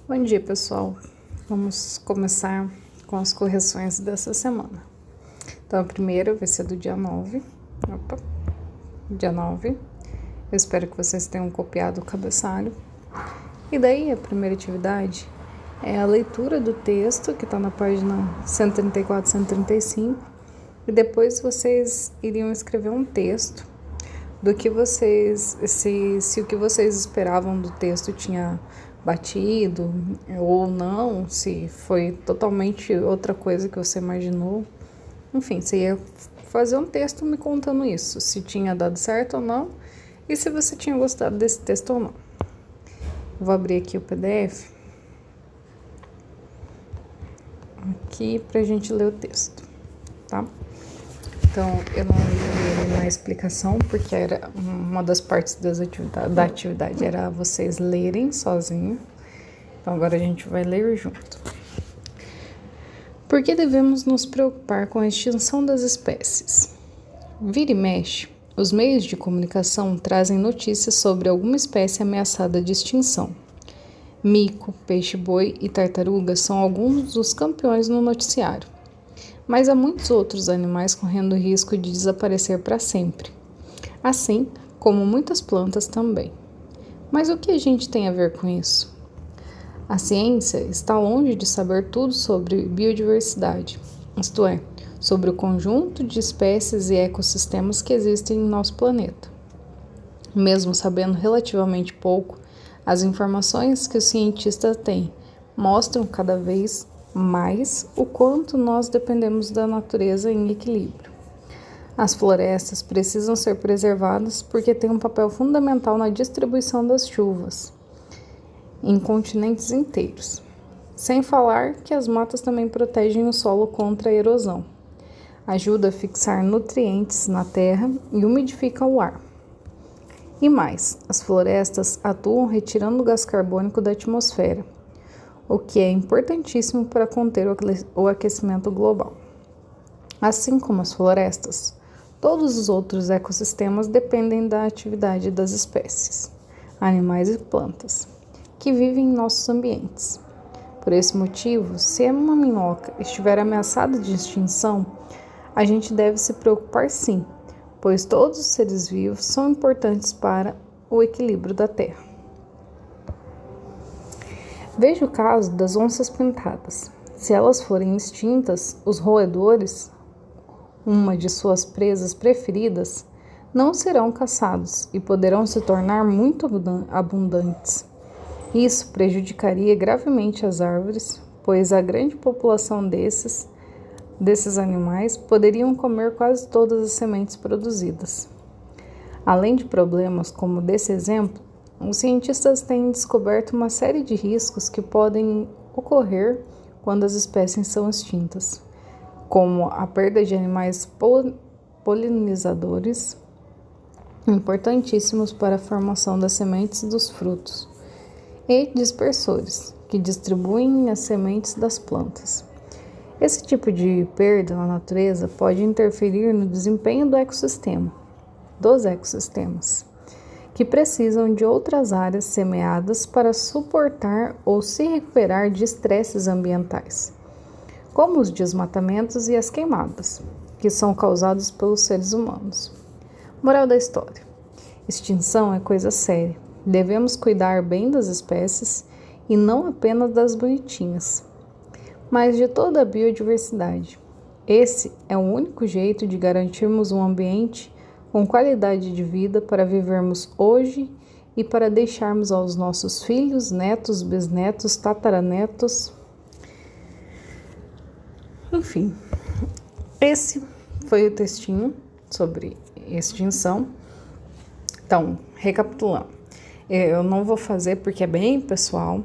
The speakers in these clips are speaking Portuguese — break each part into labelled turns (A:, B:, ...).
A: Bom dia, pessoal. Vamos começar com as correções dessa semana. Então, a primeira vai ser do dia 9. Dia 9. Eu espero que vocês tenham copiado o cabeçalho. E daí, a primeira atividade é a leitura do texto, que está na página 134 e 135. E depois vocês iriam escrever um texto do que vocês, se o que vocês esperavam do texto tinha batido ou não, se foi totalmente outra coisa que você imaginou. Enfim, você ia fazer um texto me contando isso, se tinha dado certo ou não e se você tinha gostado desse texto ou não. Vou abrir aqui o PDF aqui pra gente ler o texto, tá? Então, eu não li ele na explicação, porque era uma das partes da atividade, era vocês lerem sozinho. Então, agora a gente vai ler junto. Por que devemos nos preocupar com a extinção das espécies? Vira e mexe, os meios de comunicação trazem notícias sobre alguma espécie ameaçada de extinção. Mico, peixe-boi e tartaruga são alguns dos campeões no noticiário. Mas há muitos outros animais correndo risco de desaparecer para sempre, assim como muitas plantas também. Mas o que a gente tem a ver com isso? A ciência está longe de saber tudo sobre biodiversidade, isto é, sobre o conjunto de espécies e ecossistemas que existem em nosso planeta. Mesmo sabendo relativamente pouco, as informações que os cientistas têm mostram cada vez mais o quanto nós dependemos da natureza em equilíbrio. As florestas precisam ser preservadas porque têm um papel fundamental na distribuição das chuvas em continentes inteiros. Sem falar que as matas também protegem o solo contra a erosão, ajudam a fixar nutrientes na terra e umidificam o ar. E mais, as florestas atuam retirando o gás carbônico da atmosfera, o que é importantíssimo para conter o aquecimento global. Assim como as florestas, todos os outros ecossistemas dependem da atividade das espécies, animais e plantas, que vivem em nossos ambientes. Por esse motivo, se uma minhoca estiver ameaçada de extinção, a gente deve se preocupar sim, pois todos os seres vivos são importantes para o equilíbrio da Terra. Veja o caso das onças pintadas. Se elas forem extintas, os roedores, uma de suas presas preferidas, não serão caçados e poderão se tornar muito abundantes. Isso prejudicaria gravemente as árvores, pois a grande população desses animais poderiam comer quase todas as sementes produzidas. Além de problemas como desse exemplo, os cientistas têm descoberto uma série de riscos que podem ocorrer quando as espécies são extintas, como a perda de animais polinizadores, importantíssimos para a formação das sementes dos frutos, e dispersores, que distribuem as sementes das plantas. Esse tipo de perda na natureza pode interferir no desempenho dos ecossistemas, que precisam de outras áreas semeadas para suportar ou se recuperar de estresses ambientais, como os desmatamentos e as queimadas, que são causados pelos seres humanos. Moral da história: extinção é coisa séria. Devemos cuidar bem das espécies e não apenas das bonitinhas, mas de toda a biodiversidade. Esse é o único jeito de garantirmos um ambiente com qualidade de vida para vivermos hoje e para deixarmos aos nossos filhos, netos, bisnetos, tataranetos. Enfim, esse foi o textinho sobre extinção. Então, recapitulando, eu não vou fazer porque é bem pessoal.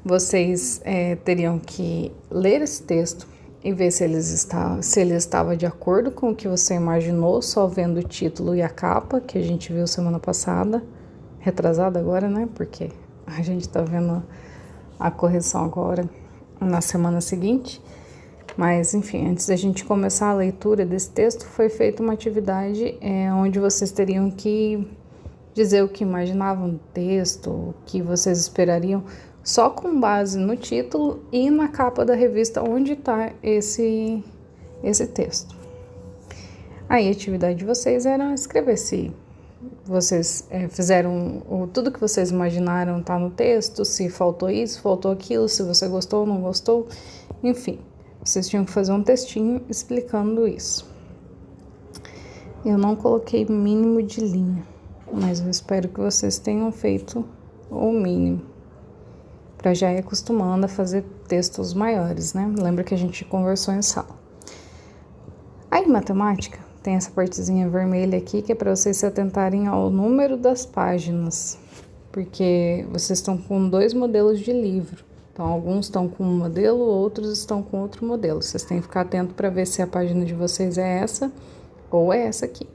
A: Vocês teriam que ler esse texto e ver se ele estava de acordo com o que você imaginou, só vendo o título e a capa, que a gente viu semana passada, retrasada agora, né? Porque a gente está vendo a correção agora na semana seguinte. Mas, enfim, antes da gente começar a leitura desse texto, foi feita uma atividade onde vocês teriam que dizer o que imaginavam do texto, o que vocês esperariam só com base no título e na capa da revista onde está esse texto. Aí a atividade de vocês era escrever se vocês fizeram tudo que vocês imaginaram tá no texto, se faltou isso, faltou aquilo, se você gostou ou não gostou, enfim, vocês tinham que fazer um textinho explicando isso. Eu não coloquei mínimo de linha, mas eu espero que vocês tenham feito o mínimo, para já ir acostumando a fazer textos maiores, né? Lembra que a gente conversou em sala. Aí em matemática, tem essa partezinha vermelha aqui, que é para vocês se atentarem ao número das páginas, porque vocês estão com 2 modelos de livro. Então, alguns estão com um modelo, outros estão com outro modelo. Vocês têm que ficar atento para ver se a página de vocês é essa ou é essa aqui.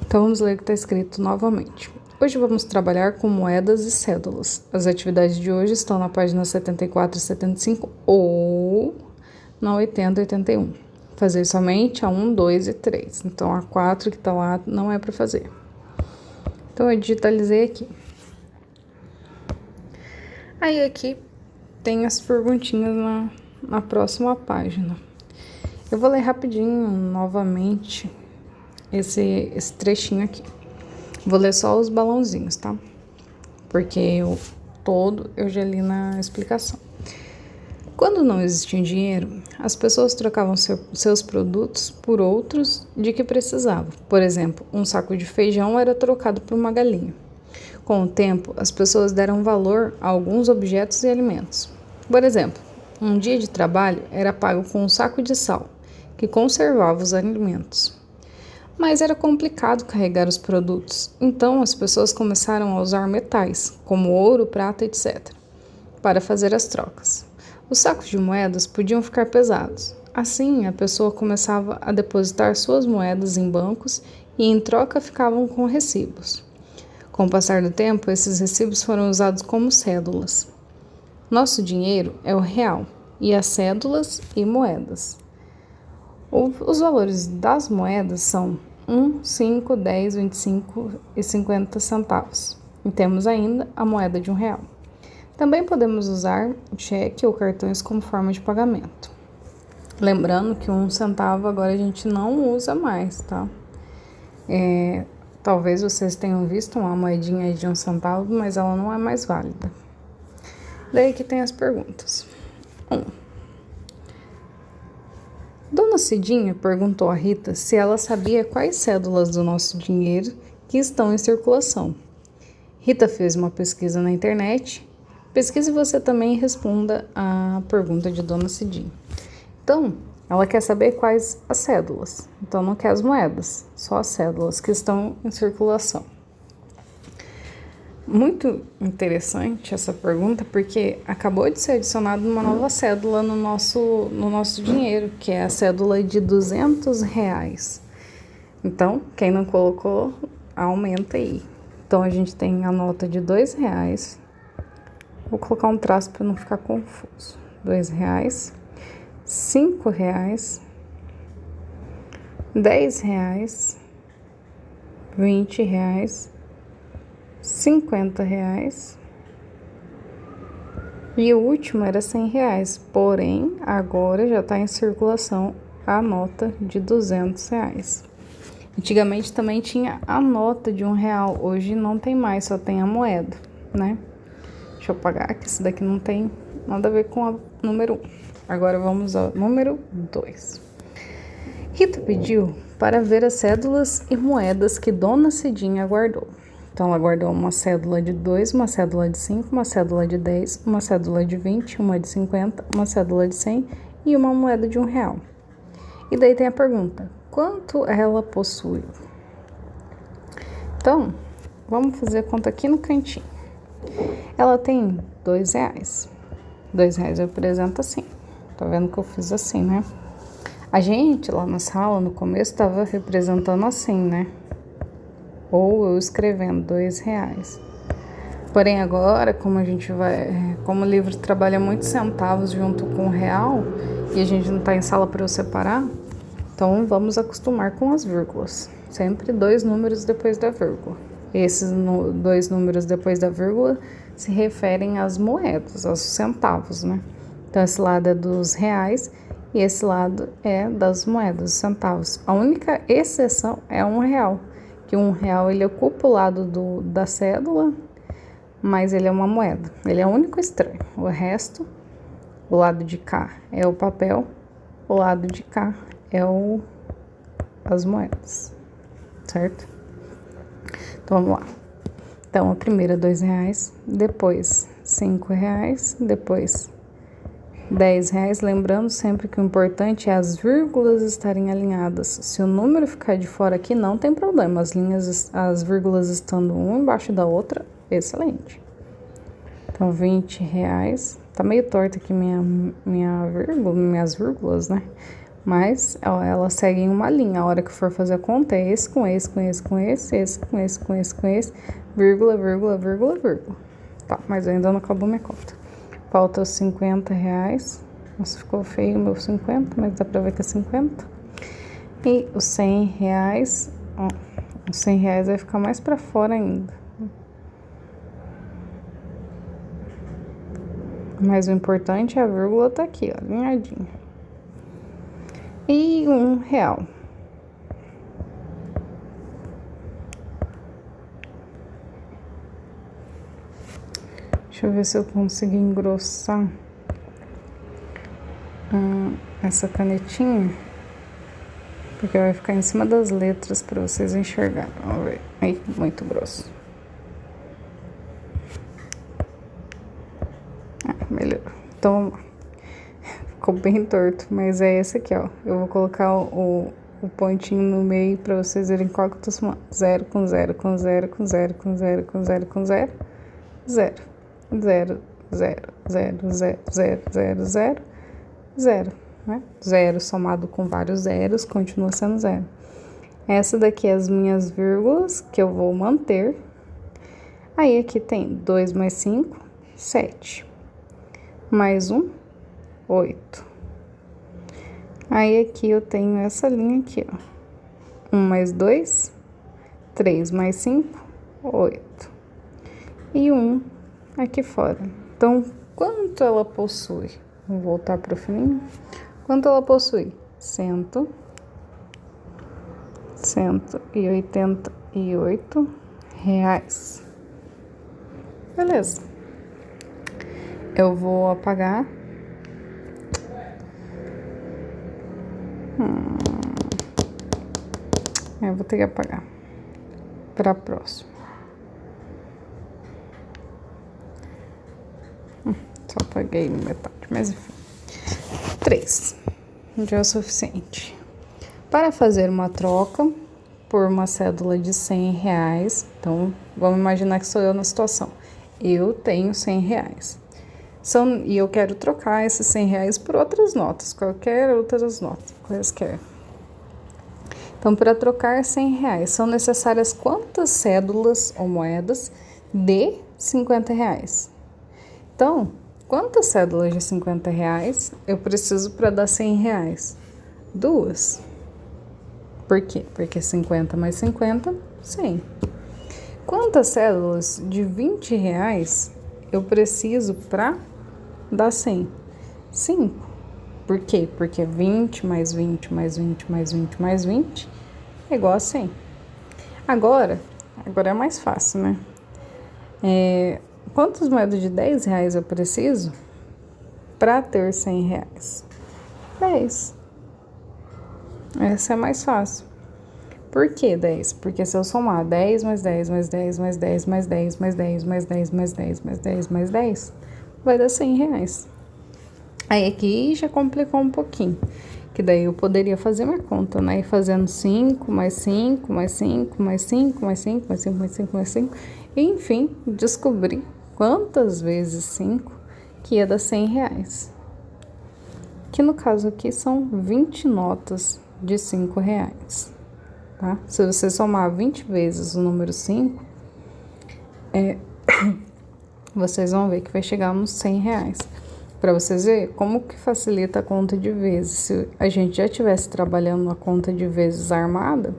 A: Então, vamos ler o que está escrito novamente. Hoje vamos trabalhar com moedas e cédulas. As atividades de hoje estão na página 74 e 75 ou na 80 e 81. Fazer somente a 1, 2 e 3. Então, a 4 que está lá não é para fazer. Então, eu digitalizei aqui. Aí, aqui tem as perguntinhas na próxima página. Eu vou ler rapidinho, novamente, esse trechinho aqui. Vou ler só os balãozinhos, tá? Porque eu já li na explicação. Quando não existia dinheiro, as pessoas trocavam seus produtos por outros de que precisavam. Por exemplo, um saco de feijão era trocado por uma galinha. Com o tempo, as pessoas deram valor a alguns objetos e alimentos. Por exemplo, um dia de trabalho era pago com um saco de sal, que conservava os alimentos. Mas era complicado carregar os produtos, então as pessoas começaram a usar metais, como ouro, prata, etc., para fazer as trocas. Os sacos de moedas podiam ficar pesados. Assim, a pessoa começava a depositar suas moedas em bancos e, em troca, ficavam com recibos. Com o passar do tempo, esses recibos foram usados como cédulas. Nosso dinheiro é o real, e as cédulas e moedas. Os valores das moedas são 1, 5, 10, 25 e 50 centavos. E temos ainda a moeda de R$1. Também podemos usar cheque ou cartões como forma de pagamento. Lembrando que 1 centavo agora a gente não usa mais, tá? Talvez vocês tenham visto uma moedinha de 1 centavo, mas ela não é mais válida. Daí que tem as perguntas. 1. Dona Cidinha perguntou a Rita se ela sabia quais cédulas do nosso dinheiro que estão em circulação. Rita fez uma pesquisa na internet. Pesquise você também e responda a pergunta de Dona Cidinha. Então, ela quer saber quais as cédulas. Então, não quer as moedas, só as cédulas que estão em circulação. Muito interessante essa pergunta, porque acabou de ser adicionada uma nova cédula no nosso dinheiro, que é a cédula de R$200. Então, quem não colocou, aumenta aí. Então, a gente tem a nota de R$2. Vou colocar um traço para não ficar confuso. R$2, R$5, R$10, R$20, R$50 e o último era R$100, porém agora já está em circulação a nota de R$200. Antigamente também tinha a nota de R$1, hoje não tem mais, só tem a moeda, né? Deixa eu apagar que esse daqui não tem nada a ver com o número 1. Agora vamos ao número 2. Rita pediu para ver as cédulas e moedas que Dona Cidinha guardou. Então, ela guardou uma cédula de 2, uma cédula de 5, uma cédula de 10, uma cédula de 20, uma de 50, uma cédula de 100 e uma moeda de R$1. E daí tem a pergunta, quanto ela possui? Então, vamos fazer a conta aqui no cantinho. Ela tem R$2. R$2 eu apresento assim. Tá vendo que eu fiz assim, né? A gente lá na sala, no começo, estava representando assim, né? Ou eu escrevendo R$2. Porém, agora, como o livro trabalha muitos centavos junto com o real, e a gente não tá em sala para eu separar, então vamos acostumar com as vírgulas. Sempre 2 números depois da vírgula. Esses dois números depois da vírgula se referem às moedas, aos centavos, né? Então, esse lado é dos reais e esse lado é das moedas, os centavos. A única exceção é R$1, que R$1 ele ocupa o lado da cédula, mas ele é uma moeda. Ele é o único estranho. O resto, o lado de cá é o papel, o lado de cá é as moedas, certo? Então, vamos lá. Então, a primeira R$2, depois R$5, depois R$10. Lembrando sempre que o importante é as vírgulas estarem alinhadas. Se o número ficar de fora aqui, não tem problema. As vírgulas estando uma embaixo da outra, excelente. Então, R$20. Tá meio torta aqui minhas vírgulas, né? Mas elas seguem uma linha. A hora que for fazer a conta é esse com esse, com esse, com esse, esse com esse, com esse, com esse, vírgula, vírgula, vírgula, vírgula. Tá, mas ainda não acabou minha conta. Falta os R$50. Nossa, ficou feio o meu 50, mas dá pra ver que é 50. E os R$100, ó, os R$100 vai ficar mais pra fora ainda. Mas o importante é a vírgula tá aqui, ó, alinhadinha. E R$1. Deixa eu ver se eu consigo engrossar essa canetinha, porque vai ficar em cima das letras para vocês enxergarem. Vamos ver. Aí, muito grosso. Melhorou. Então, vamos lá. Ficou bem torto, mas é esse aqui, ó. Eu vou colocar o pontinho no meio para vocês verem qual que eu tô somando. 0 com 0 com 0 com 0 com 0 com 0 com 0, 0. 0, 0, 0, 0, 0, 0, 0, 0, né? 0 somado com vários zeros continua sendo 0. Essa daqui é as minhas vírgulas que eu vou manter. Aí aqui tem 2 mais 5, 7. Mais 1, 8. Aí aqui eu tenho essa linha aqui, ó. 1 mais 2, 3 mais 5, 8. E 1 aqui fora. Então, quanto ela possui? Vou voltar para o fininho. Quanto ela possui? 188 reais. Beleza. Eu vou apagar. Eu vou ter que apagar para a próxima. Só apaguei metade, mas enfim. 3. Já é o suficiente. Para fazer uma troca por uma cédula de R$100, então vamos imaginar que sou eu na situação. Eu tenho R$100. E eu quero trocar esses R$100 por outras notas, qualquer outras notas, quaisquer. Então, para trocar R$100, são necessárias quantas cédulas ou moedas de R$50? Então, quantas cédulas de R$50 eu preciso para dar R$100? 2. Por quê? Porque 50 mais 50, 100. Quantas cédulas de R$20 eu preciso para dar 100? 5. Por quê? Porque 20 mais 20 mais 20 mais 20 mais 20 é igual a 100. Agora é mais fácil, né? Quantas moedas de R$10 eu preciso para ter R$100? 10. Essa é mais fácil. Por que 10? Porque se eu somar 10 mais 10 mais 10 mais 10 mais 10 mais 10 mais 10 mais 10 mais 10 mais 10, vai dar R$100. Aí aqui já complicou um pouquinho, que daí eu poderia fazer minha conta, né? E fazendo 5 mais 5 mais 5 mais 5 mais 5 mais 5 mais 5 mais 5, e enfim, descobrir quantas vezes 5 que ia dar R$100. Que no caso aqui são 20 notas de R$5, tá? Se você somar 20 vezes o número 5, vocês vão ver que vai chegar nos R$100. Para vocês verem como que facilita a conta de vezes. Se a gente já estivesse trabalhando a conta de vezes armada,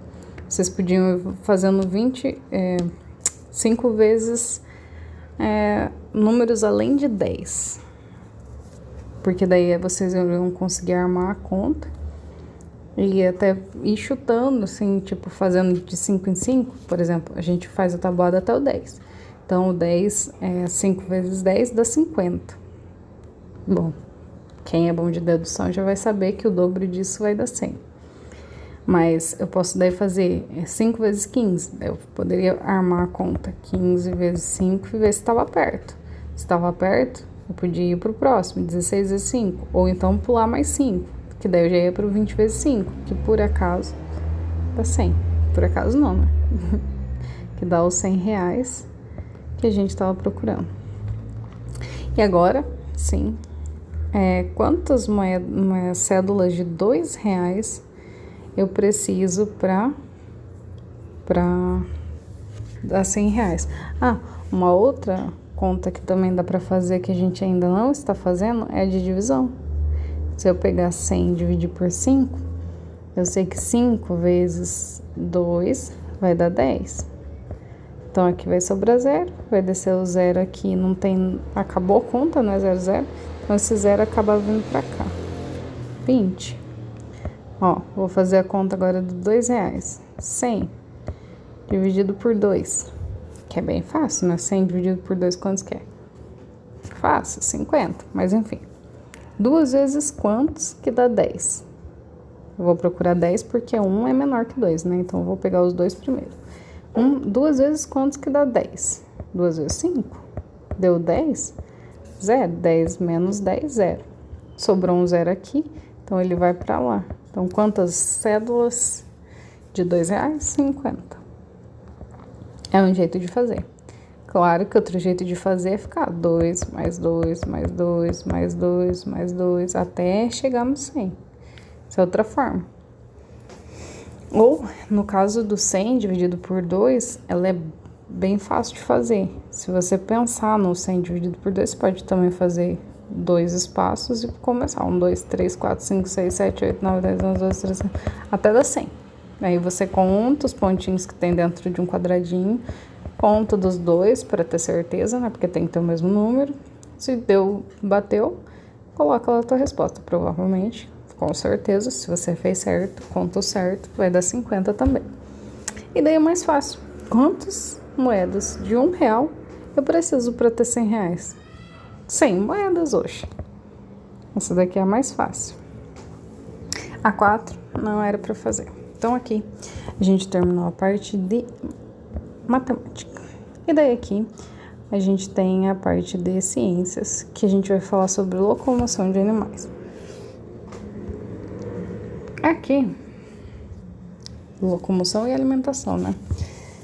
A: vocês podiam ir fazendo 5 vezes números além de 10. Porque daí vocês vão conseguir armar a conta e até ir chutando, assim, tipo, fazendo de 5 em 5, por exemplo, a gente faz a tabuada até o 10. Então, o 10 5 vezes 10 dá 50. Bom, quem é bom de dedução já vai saber que o dobro disso vai dar 100. Mas eu posso daí fazer 5 vezes 15. Eu poderia armar a conta 15 vezes 5 e ver se estava perto. Se estava perto, eu podia ir para o próximo, 16 vezes 5. Ou então pular mais 5, que daí eu já ia para o 20 vezes 5, que por acaso dá 100. Por acaso não, né? Que dá os 100 reais que a gente estava procurando. E agora, sim, quantas cédulas de 2 reais eu preciso para dar 100 reais? Uma outra conta que também dá para fazer que a gente ainda não está fazendo é de divisão. Se eu pegar 100 e dividir por 5, eu sei que 5 vezes 2 vai dar 10. Então, aqui vai sobrar 0, vai descer o 0 aqui, não tem, acabou a conta, não é 0, 0. Então, esse 0 acaba vindo para cá. 20. Ó, vou fazer a conta agora do 2 reais. 100 dividido por 2, que é bem fácil, né? 100 dividido por 2, quantos que é? Fácil, 50, mas enfim. 2 vezes quantos que dá 10? Eu vou procurar 10 porque 1 é menor que 2, né? Então, eu vou pegar os 2 primeiro. 2 vezes quantos que dá 10? 2 vezes 5. Deu 10? 0. 10 menos 10, 0. Sobrou um 0 aqui, então ele vai para lá. Então, quantas cédulas de 2 reais? 50. É um jeito de fazer. Claro que outro jeito de fazer é ficar 2, mais 2, mais 2, mais 2, mais 2, até chegar no 100. Essa é outra forma. Ou, no caso do 100 dividido por 2, ela é bem fácil de fazer. Se você pensar no 100 dividido por 2, você pode também fazer 2 espaços e começar. 1, 2, 3, 4, 5, 6, 7, 8, 9, 10, 11, 12, 13, até dar 100. Aí você conta os pontinhos que tem dentro de um quadradinho, conta dos 2 para ter certeza, né? Porque tem que ter o mesmo número. Se bateu, coloca lá a tua resposta. Provavelmente, com certeza, se você fez certo, conta o certo, vai dar 50 também. E daí é mais fácil. Quantas moedas de R$1 eu preciso para ter 100 reais? 100 moedas hoje. Essa daqui é a mais fácil. A 4 não era para fazer. Então, aqui a gente terminou a parte de matemática. E daí aqui a gente tem a parte de ciências, que a gente vai falar sobre locomoção de animais. Aqui, locomoção e alimentação, né?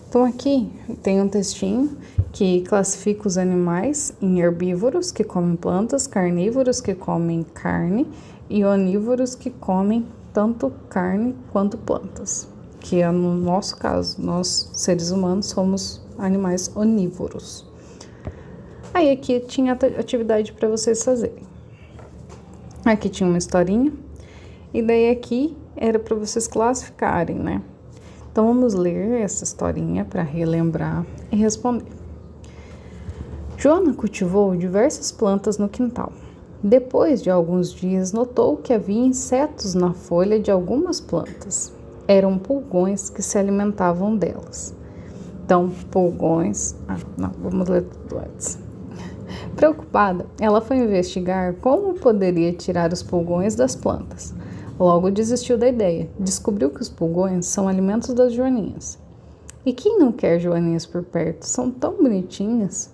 A: Então, aqui tem um textinho que classifica os animais em herbívoros, que comem plantas, carnívoros, que comem carne, e onívoros, que comem tanto carne quanto plantas. Que é no nosso caso, nós, seres humanos, somos animais onívoros. Aí, aqui tinha atividade para vocês fazerem. Aqui tinha uma historinha. E daí aqui era para vocês classificarem, né? Então, vamos ler essa historinha para relembrar e responder. Joana cultivou diversas plantas no quintal. Depois de alguns dias, notou que havia insetos na folha de algumas plantas. Eram pulgões que se alimentavam delas. Então, pulgões... vamos ler tudo antes. Preocupada, ela foi investigar como poderia tirar os pulgões das plantas. Logo desistiu da ideia. Descobriu que os pulgões são alimentos das joaninhas. E quem não quer joaninhas por perto? São tão bonitinhas.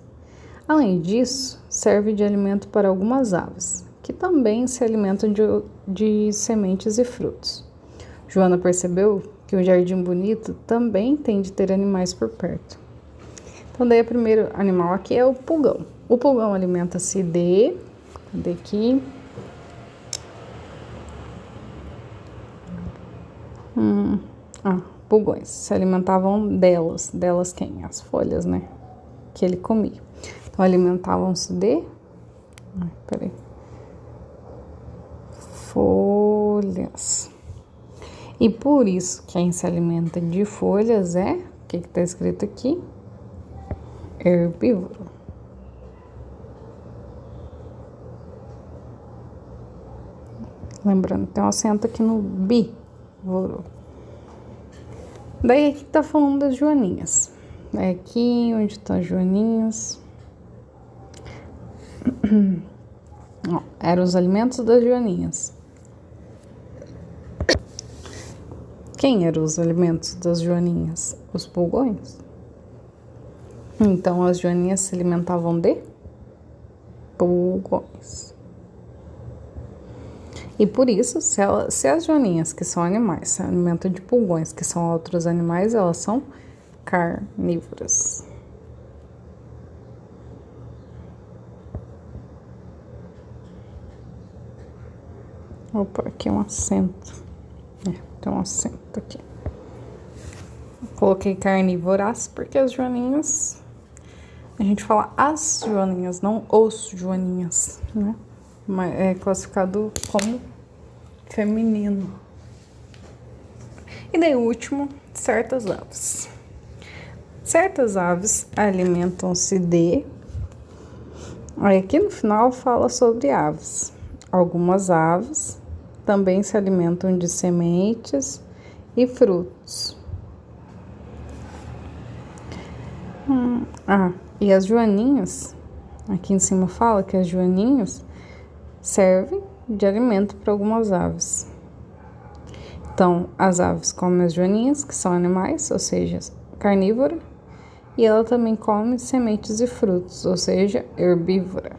A: Além disso, serve de alimento para algumas aves, que também se alimentam de sementes e frutos. Joana percebeu que um jardim bonito também tem de ter animais por perto. Então, daí o primeiro animal aqui é o pulgão. O pulgão alimenta-se de... Cadê aqui? Pulgões. Se alimentavam delas. Delas quem? As folhas, né? Que ele comia. Então, alimentavam-se de... folhas. E por isso, quem se alimenta de folhas é... O que está escrito aqui? herbívoro. Lembrando, tem um acento aqui no bívoro. Daí aqui tá falando das joaninhas. É aqui onde estão as joaninhas. Ó, eram os alimentos das joaninhas. Quem eram os alimentos das joaninhas? Os pulgões. Então as joaninhas se alimentavam de pulgões. E por isso, se as joaninhas, que são animais, se alimentam de pulgões, que são outros animais, elas são carnívoras. Opa, aqui é um acento. Tem um acento aqui. Coloquei carnívoras porque as joaninhas... A gente fala as joaninhas, não os joaninhas, né? Mas é classificado como feminino. E daí o último, certas aves. Certas aves alimentam-se de... Aí aqui no final fala sobre aves. Algumas aves também se alimentam de sementes e frutos. E as joaninhas, aqui em cima fala que as joaninhas servem de alimento para algumas aves. Então, as aves comem as joaninhas, que são animais, ou seja, carnívora, e ela também come sementes e frutos, ou seja, herbívora.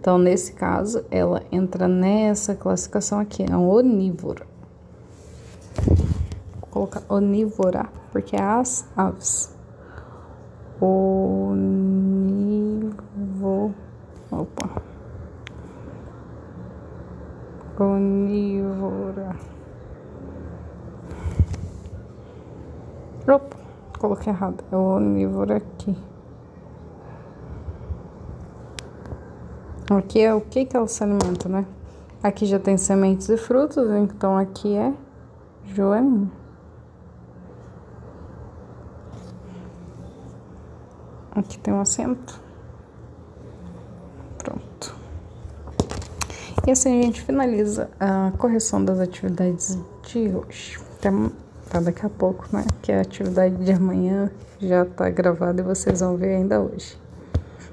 A: Então, nesse caso, ela entra nessa classificação aqui, é um onívoro. Vou colocar onívora, porque é as aves. Onívora. Opa, coloquei errado. É o onívoro aqui. Aqui é o que ela se alimenta, né? Aqui já tem sementes e frutos, então aqui é joaninha. Aqui tem um acento. Pronto. E assim a gente finaliza a correção das atividades de hoje. Até daqui a pouco, né? Que a atividade de amanhã já tá gravada e vocês vão ver ainda hoje.